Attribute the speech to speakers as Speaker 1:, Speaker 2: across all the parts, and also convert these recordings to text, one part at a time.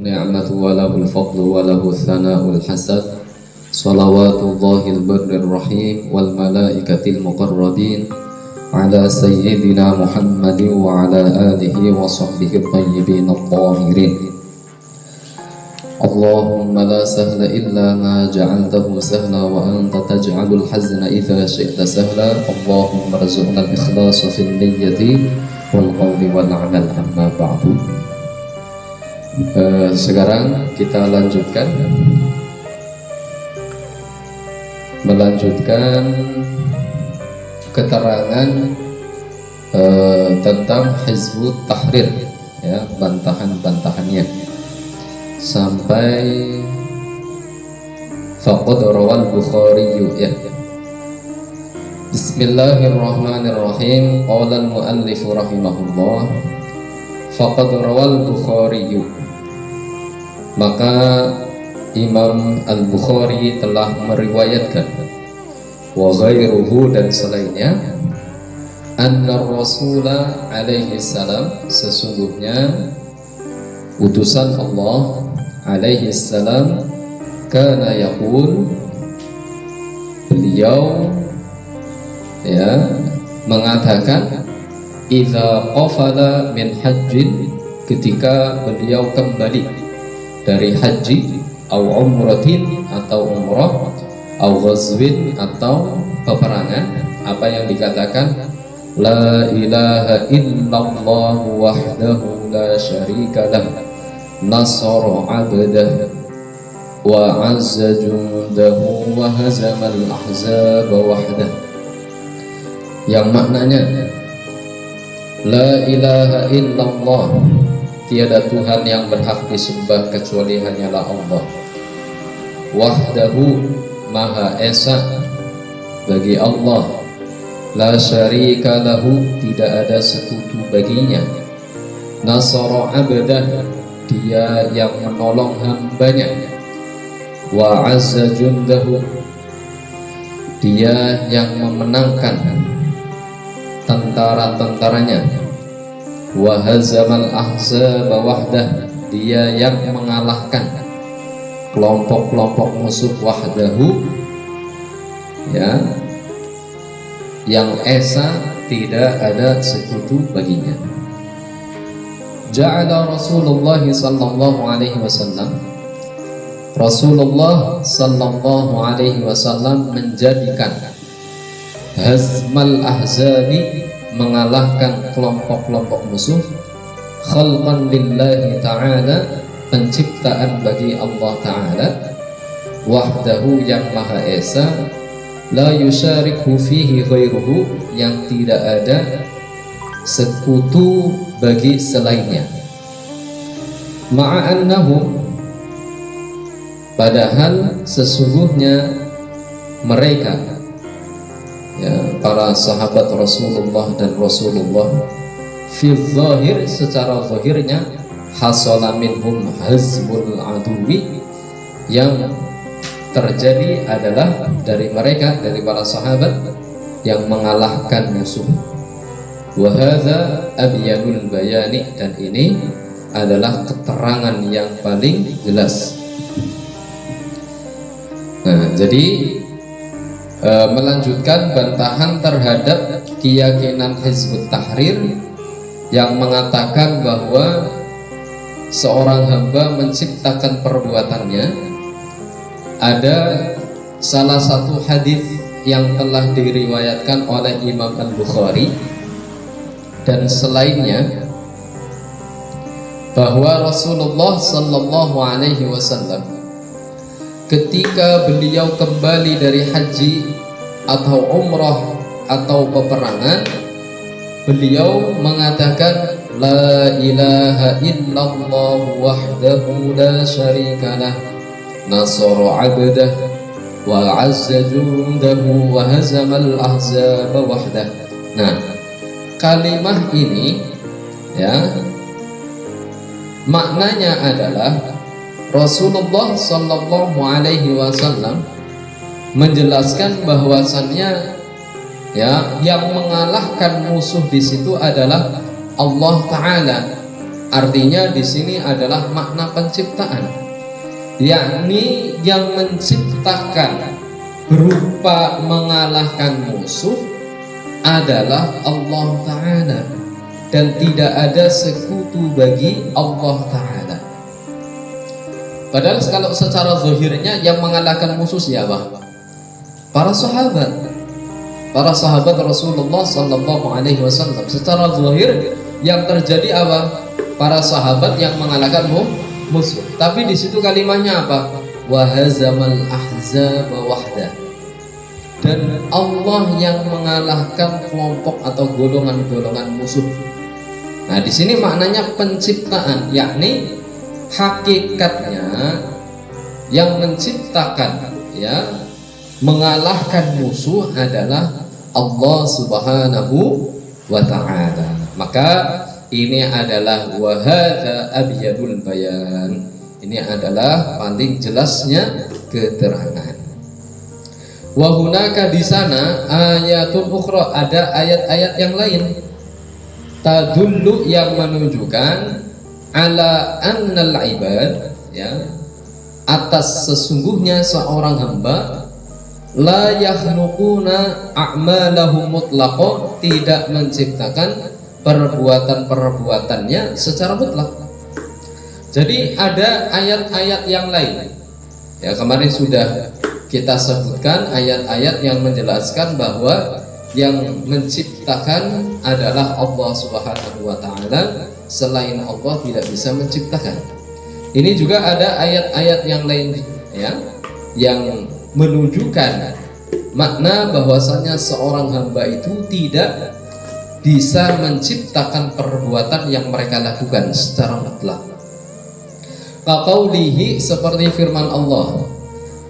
Speaker 1: ni'matu wa lahul fadlu wa lahu thana'ul hasan. Salawatullahil barrir rahim wal malaikatil muqarrabin ala sayyidina Muhammadin wa ala alihi wa sahbihi tayyibin at-tahirin. Allahumma la sahla illa ma ja'altahu sahla wa anta taj'alul hazna idza syi'ta sahla. Allahumma rzuqna al-ikhlasa fil niyyati wal qawli wal 'amal, amma ba'du. Sekarang kita melanjutkan keterangan tentang Hizbut Tahrir, ya, bantahan-bantahannya sampai faqad rawal Bukhari, ya. Bismillahirrahmanirrahim. Qala al-muallif rahimahullah, faqad rawal Bukhari, maka Imam Al-Bukhari telah meriwayatkan, wa ghairuhu, dan selainnya, anna Rasulullah alaihi salam, sesungguhnya utusan Allah alaihi salam, kana yaqul, beliau, ya, mengatakan, idza qafala min hajjin, ketika beliau kembali dari haji, au umratin, atau umrah, au ghazwin, atau peperangan. Apa yang dikatakan? La ilaha illallah wahdahu la syarika lah, nasara abdah wa azza jundahu wa hazamal ahzaba wahdah. Yang maknanya, la ilaha illallah, tiada Tuhan yang berhak disembah kecuali hanyalah Allah. Wahdahu, maha esa bagi Allah. La syarika lahu, tidak ada sekutu baginya. Nasara abdah, dia yang menolong hambanya. Wa azza jundahu, dia yang memenangkan tentara-tentaranya. Wa hazamal ahzaba wahdah, dia yang mengalahkan kelompok-kelompok musuh. Wahdahu, ya, yang esa, tidak ada sekutu baginya. Ja'ala Rasulullah sallallahu alaihi wasallam, Rasulullah sallallahu alaihi wasallam menjadikan hazmal ahzabi, mengalahkan kelompok-kelompok musuh, khalqan lillahi ta'ala, penciptaan bagi Allah Ta'ala. Wahdahu, yang maha esa, la yusyarikhu fihi ghairuhu, yang tidak ada sekutu bagi selainnya. Ma'annahu, padahal sesungguhnya mereka, ya, para sahabat Rasulullah dan Rasulullah, fi zahir, secara zahirnya, hasala minhum hazbul aduwi, yang terjadi adalah dari mereka, dari para sahabat, yang mengalahkan musuh. Wa hadza abyanul bayani, dan ini adalah keterangan yang paling jelas. Nah, jadi melanjutkan bantahan terhadap keyakinan Hizbut Tahrir yang mengatakan bahwa seorang hamba menciptakan perbuatannya. Ada salah satu hadis yang telah diriwayatkan oleh Imam Al-Bukhari dan selainnya, bahwa Rasulullah sallallahu alaihi wasallam ketika beliau kembali dari haji atau umrah atau peperangan, beliau mengatakan, la ilaha illallah wahdahu la syarika lah, nasara abdah wa azza jundahu wa hazamal ahzaba wahdah. Nah, kalimah ini, ya, maknanya adalah Rasulullah sallallahu alaihi wasallam menjelaskan bahwasannya, ya, yang mengalahkan musuh di situ adalah Allah Ta'ala. Artinya di sini adalah makna penciptaan, yakni yang menciptakan berupa mengalahkan musuh adalah Allah Ta'ala, dan tidak ada sekutu bagi Allah Ta'ala. Padahal kalau secara zahirnya yang mengalahkan musuh siapa? Para sahabat Rasulullah Sallallahu Alaihi Wasallam. Secara zahir yang terjadi apa? Para sahabat yang mengalahkan musuh. Tapi di situ kalimatnya apa? Wahazamal ahzab wahda. Dan Allah yang mengalahkan kelompok atau golongan-golongan musuh. Nah, di sini maknanya penciptaan, yakni hakikatnya yang menciptakan, ya, mengalahkan musuh adalah Allah Subhanahu wa Ta'ala. Maka ini adalah wahada abyadul bayan. Ini adalah paling jelasnya keterangan. Wa hunaka di sana ayatun ukhra, ada ayat-ayat yang lain tadullu yang menunjukkan ala annal ibad, ya, atas sesungguhnya seorang hamba la yakhluquna a'malahum mutlaqan, tidak menciptakan perbuatan-perbuatannya secara mutlak. Jadi ada ayat-ayat yang lain, ya, kemarin sudah kita sebutkan ayat-ayat yang menjelaskan bahwa yang menciptakan adalah Allah Subhanahu wa Ta'ala, selain Allah tidak bisa menciptakan. Ini juga ada ayat-ayat yang lain, ya, yang menunjukkan makna bahwasanya seorang hamba itu tidak bisa menciptakan perbuatan yang mereka lakukan secara mutlak. Kaqaulihi, seperti firman Allah,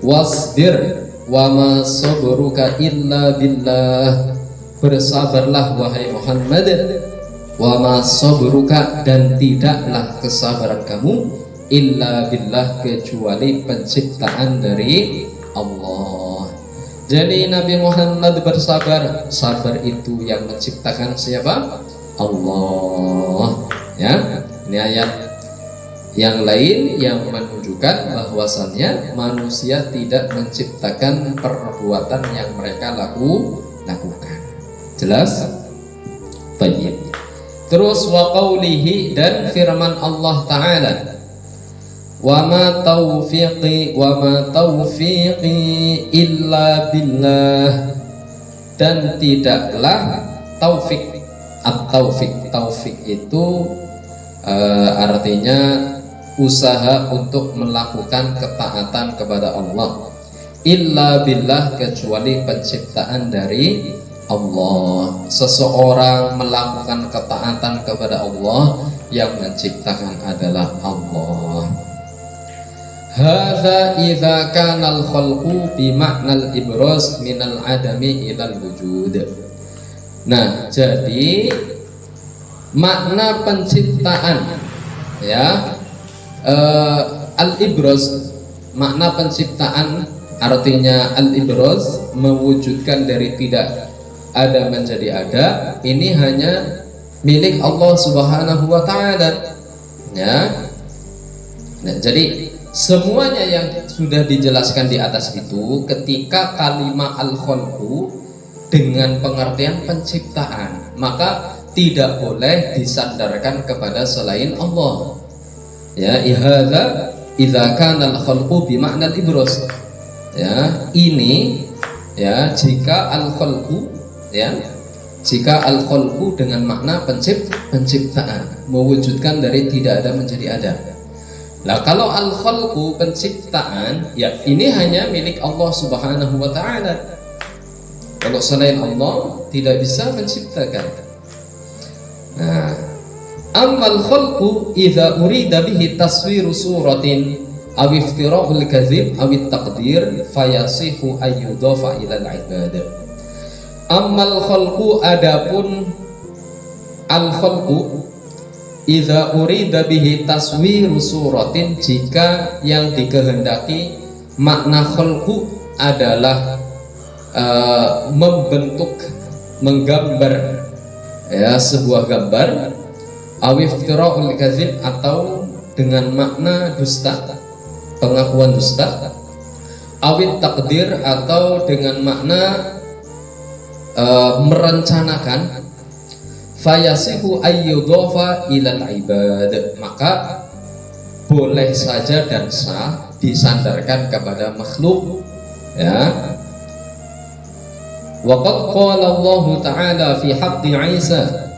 Speaker 1: wasbir wa ma sabruka illa billah, bersabarlah wahai Muhammad, wa ma sabruka, dan tidaklah kesabaran kamu, illa billah, kecuali penciptaan dari Allah. Jadi Nabi Muhammad bersabar, sabar itu yang menciptakan siapa? Allah, ya. Ini ayat yang lain yang menunjukkan bahwasannya manusia tidak menciptakan perbuatan yang mereka lakukan. Jelas? Baik. Terus wa qaulihi, dan firman Allah Ta'ala, wa ma taufiqi illa billah, dan tidaklah taufik. Taufik itu artinya usaha untuk melakukan ketaatan kepada Allah, illa billah, kecuali penciptaan dari Allah. Seseorang melakukan ketaatan kepada Allah, yang menciptakan adalah Allah. Hadza idza kana al-khalqu bi ma'nal ibraz minal adami ilal wujud. Nah, jadi makna penciptaan, ya, al-ibraz, makna penciptaan artinya al-ibraz, mewujudkan dari tidak ada menjadi ada. Ini hanya milik Allah Subhanahu wa Ta'ala, ya. Nah, jadi semuanya yang sudah dijelaskan di atas itu, ketika kalimat al-khalqu dengan pengertian penciptaan, maka tidak boleh disandarkan kepada selain Allah. Ya, ihadza idza kana al-khalqu bi ma'na al-ibraz. Ya, ini, ya, jika al-khalqu, ya, jika al-khalqu dengan makna penciptaan, mewujudkan dari tidak ada menjadi ada. Nah, kalau al-khalqu penciptaan, ya, ini hanya milik Allah Subhanahu wa Ta'ala. Kalau selain Allah tidak bisa menciptakan. Nah, ammal khalqu idza urida bihi taswiru suratin aw iftira'ul kadzib aw at-taqdir fayasihu ayyudafa ila al-ibad. Ammal khalqu, adapun al-khalqu, idza urida bihi taswiru suratin, jika yang dikehendaki makna khalqu adalah membentuk, menggambar, ya, sebuah gambar, awiftira'ul kadzib, atau dengan makna dusta, pengakuan dusta, awit takdir, atau dengan makna merencanakan, fayasihu ayyudhafa ilal ibad, maka boleh saja dan sah disandarkan kepada makhluk, ya. Waqad qala Allah Ta'ala fi haqqi Isa,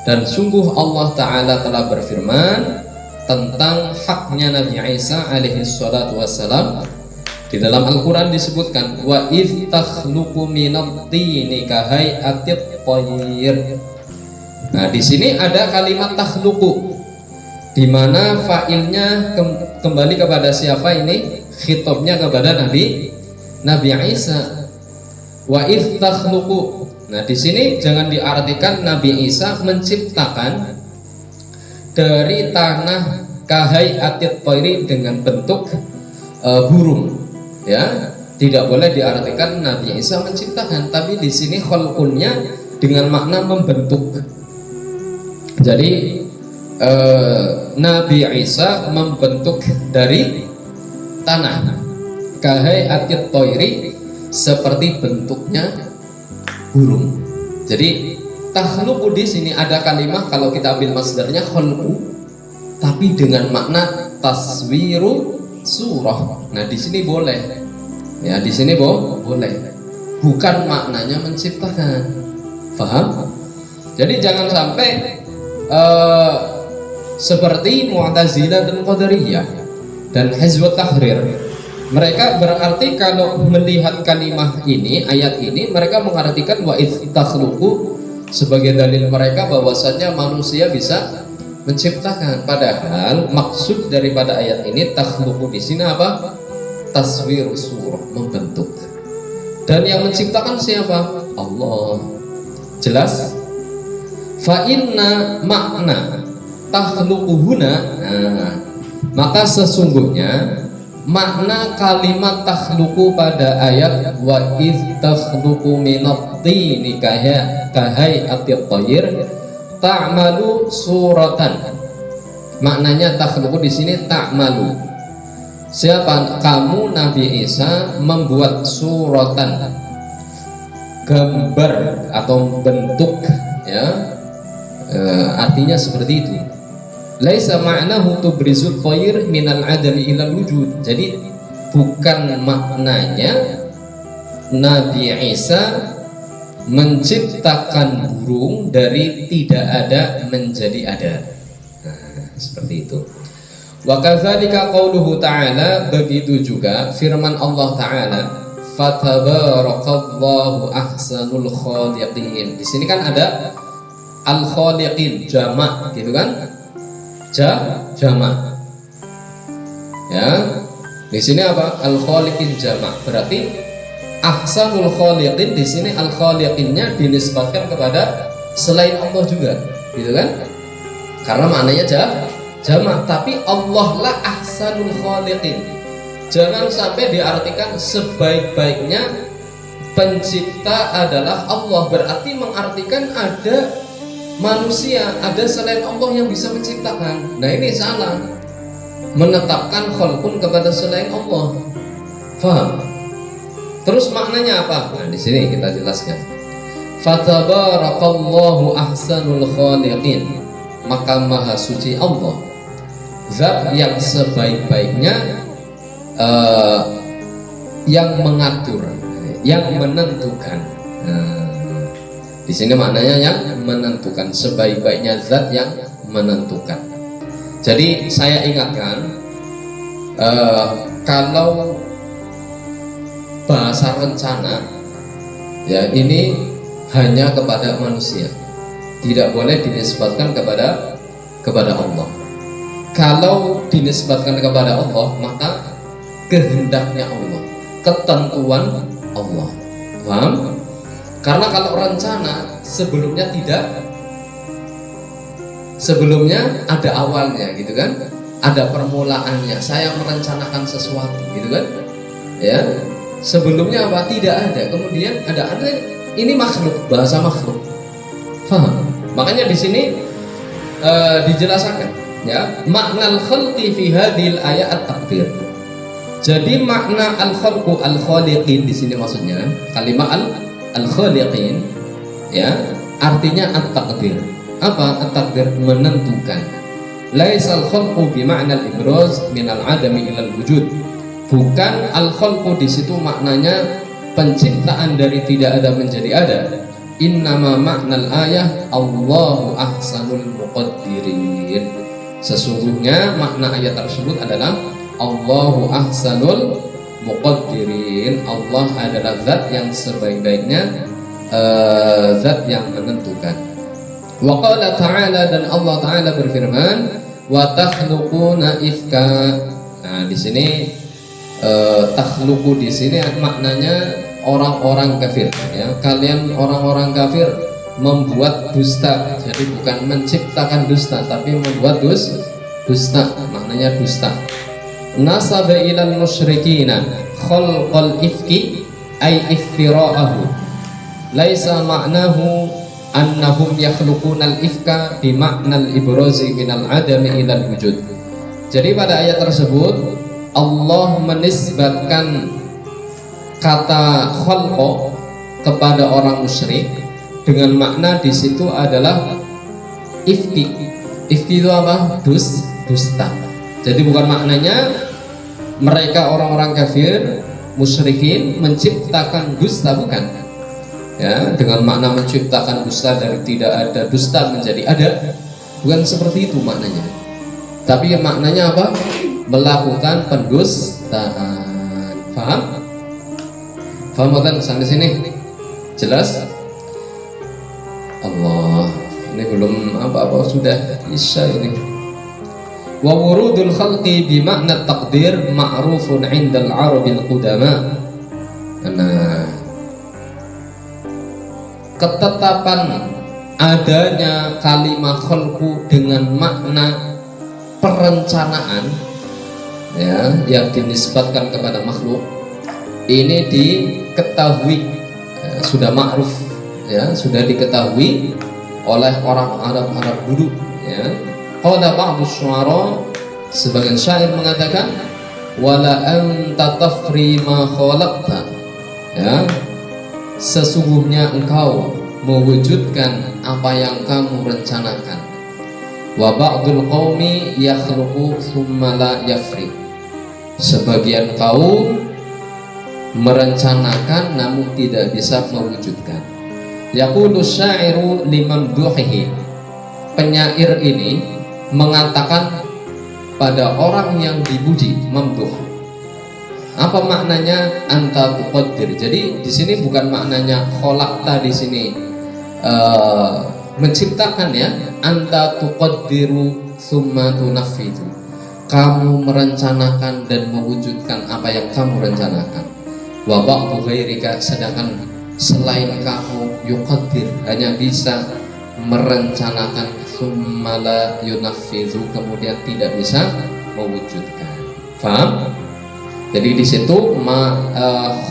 Speaker 1: dan sungguh Allah Ta'ala telah berfirman tentang haknya Nabi Isa alaihi salatu wassalam. Di dalam Al-Quran disebutkan wa idh takhluqu minat tini kahai'atit tayr. Nah, di sini ada kalimat takhluqu, di mana fa'ilnya kembali kepada siapa ini? Khitabnya kepada Nabi Isa. Wa idh takhluqu. Nah, di sini jangan diartikan Nabi Isa menciptakan dari tanah kahai'atit tayr dengan bentuk burung. Ya, tidak boleh diartikan Nabi Isa menciptakan, tapi di sini khalqunnya dengan makna membentuk. Jadi Nabi Isa membentuk dari tanah kahai'atit tayri, seperti bentuknya burung. Jadi takhluqu di sini ada kalimat, kalau kita ambil masdarnya khalqu, tapi dengan makna taswiru surah. Nah, di sini boleh. Ya, di sini boleh. Bukan maknanya menciptakan. Paham? Jadi jangan sampai seperti Mu'tazilah dan Qadariyah dan Hizbut Tahrir. Mereka berarti kalau melihat kalimat ini, ayat ini, mereka mengartikan wa idh takhluqu sebagai dalil mereka bahwasanya manusia bisa menciptakan. Padahal maksud daripada ayat ini takhluqu di sini apa? Taswir surah, membentuk. Dan yang menciptakan siapa? Allah. Jelas? Fa inna makna takhluqu huna, maka sesungguhnya makna kalimat takhluqu pada ayat wa idh takhluqu minat tini kahai'atit tayr ta'malu suratan. Maknanya takhluqu di sini ta'malu. Siapa? Kamu Nabi Isa membuat suratan, gambar atau bentuk, ya. Artinya seperti itu. Laisa ma'nahu tubrizut tayr minal adami ilal wujud. Jadi bukan maknanya Nabi Isa menciptakan burung dari tidak ada menjadi ada. Nah, seperti itu. Wa kadzalika qauluhu ta'ala, begitu juga firman Allah Ta'ala, fatabarakallahu ahsanul khaliqin. Di sini kan ada al-khaliqin jamak, gitu kan? Jamak. Ya. Di sini apa? Al-khaliqin jamak. Berarti ahsanul khaliqin di sini al-khaliqinnya dinisbatkan kepada selain Allah juga, gitu kan? Karena maknanya jamak, tapi Allah lah ahsanul khaliqin. Jangan sampai diartikan sebaik-baiknya pencipta adalah Allah, berarti mengartikan ada manusia, ada selain Allah yang bisa menciptakan. Nah, ini salah. Menetapkan khalqun kepada selain Allah. Faham? Terus maknanya apa? Nah, di sini kita jelaskan. Fatabarakallahu ahsanul khaliqin. Maka maha suci Allah, zat yang sebaik-baiknya yang mengatur, yang menentukan. Di sini maknanya yang menentukan, sebaik-baiknya zat yang menentukan. Jadi saya ingatkan, kalau bahasa rencana, ya ini hanya kepada manusia, tidak boleh dinisbatkan kepada Allah. Kalau dinisbatkan kepada Allah, maka kehendaknya Allah, ketentuan Allah. Paham? Karena kalau rencana sebelumnya ada awalnya, gitu kan? Ada permulaannya. Saya merencanakan sesuatu, gitu kan? Ya. Sebelumnya apa? Tidak ada. Kemudian ada. Ini makhluk, bahasa makhluk. Faham? Makanya di sini dijelaskan ya, makna al-khalqi fi hadhil ayat at-takdir. Jadi makna al-khalqu al-khaliqin di sini maksudnya kalimat al-khaliqin ya, artinya at-takdir. Apa at-takdir? Menentukan. Laisa al-khalqu bi ma'na al-ibraz min al-adami ila al-wujud. Bukan al-khalqu di situ maknanya penciptaan dari tidak ada menjadi ada. Innama ma'nal ayah Allahu ahsanul muqaddirin. Sesungguhnya makna ayat tersebut adalah Allahu ahsanul muqaddirin. Allah adalah zat yang sebaik-baiknya zat yang menentukan. Wa qala ta'ala, dan Allah Ta'ala berfirman, wa takhluquna ifka. Nah, di sini takhluqu di sini maknanya orang-orang kafir ya. Kalian orang-orang kafir membuat dusta. Jadi bukan menciptakan dusta tapi membuat dusta. Maknanya dusta. Nasaba ilal musyrikina khalqal ifki ay iftira'ahu. Laisa ma'nahu annahum yakhluqunal ifka bi ma'nal ibrazi minal adami ilal wujud. Jadi pada ayat tersebut Allah menisbatkan kata khalqa kepada orang musyrik dengan makna di situ adalah ifki. Ifki itu apa? Dusta. Jadi bukan maknanya mereka orang-orang kafir musyrikin menciptakan dusta, bukan. Ya, dengan makna menciptakan dusta dari tidak ada dusta menjadi ada, bukan seperti itu maknanya. Tapi maknanya apa? Melakukan pendustaan. Paham? Paham kan sampai sini? Jelas? Allah, ini belum apa-apa sudah isya ini. Wa wurudul khalqi bi makna taqdir ma'rufun 'inda al-'arabil qudama. Nah, ketetapan adanya kalimat khalqu dengan makna perencanaan ya, yang dinisbatkan kepada makhluk ini diketahui sudah ma'ruf ya, sudah diketahui oleh orang Arab dulu ya. Qala ba'du syu'ara, sebagian syair mengatakan wala anta tafri ma khalaqta ya, sesungguhnya engkau mewujudkan apa yang kamu rencanakan. Wa ba'dul qaumi yakhluqu thumma la yafri, sebagian kaum merencanakan namun tidak bisa mewujudkan. Yaqulu syairu limamduhihi, penyair ini mengatakan pada orang yang dipuji, mamduh. Apa maknanya anta tuqaddir? Jadi di sini bukan maknanya khalaqta di sini menciptakan ya, anta tuqaddiru summa tunaffidu, kamu merencanakan dan mewujudkan apa yang kamu rencanakan. Wa ba'du ghairika, sedangkan selain kamu yuqaddir, hanya bisa merencanakan, summa la yunaffidu, kemudian tidak bisa mewujudkan. Faham? Jadi di situ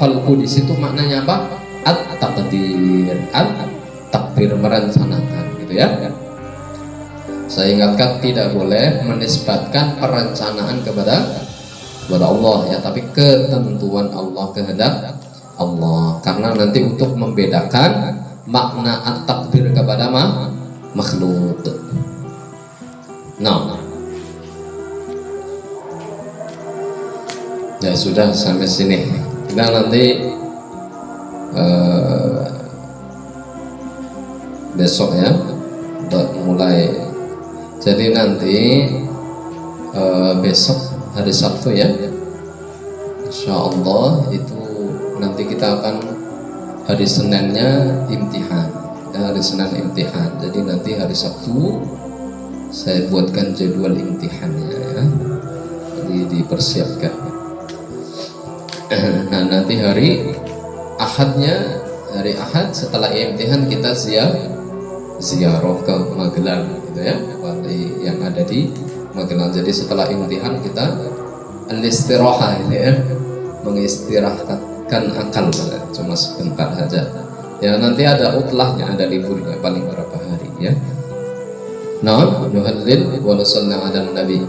Speaker 1: khalqu di situ maknanya apa? At-taqdir, at-takdir, merencanakan gitu ya. Saya ingatkan tidak boleh menisbatkan perencanaan kepada Allah ya, tapi ketentuan Allah, kehendak Allah, karena nanti untuk membedakan makna at-takdir kepada makhluk. Nah, ya sudah sampai sini. Kita nanti besok ya mulai. Jadi nanti besok hari Sabtu ya, insyaallah itu nanti kita akan hari Seninnya imtihan ya, hari Senin imtihan. Jadi nanti hari Sabtu saya buatkan jadwal imtihannya ya, jadi dipersiapkan. Nah nanti hari Ahadnya, hari Ahad setelah imtihan kita ziarah ke Magelang gitu ya, wali yang ada di Magelang. Jadi setelah imtihan kita al-istirahah gitu ya, mengistirahatkan akal, cuma sebentar saja ya. Nanti ada utlahnya, ada liburnya paling berapa hari ya. Naam, nuhallil wa nusalli ala nabi.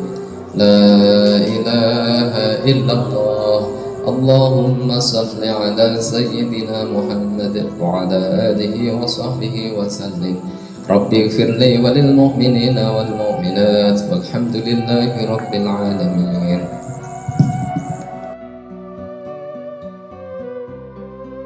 Speaker 1: La ilaha illallah. Allahumma salli ala sayyidina Muhammad wa ala alihi wa sahbihi wa sallim. Rabbi ighfir li wa lil mu'minina wal mu'minat walhamdulillahi rabbil alamin.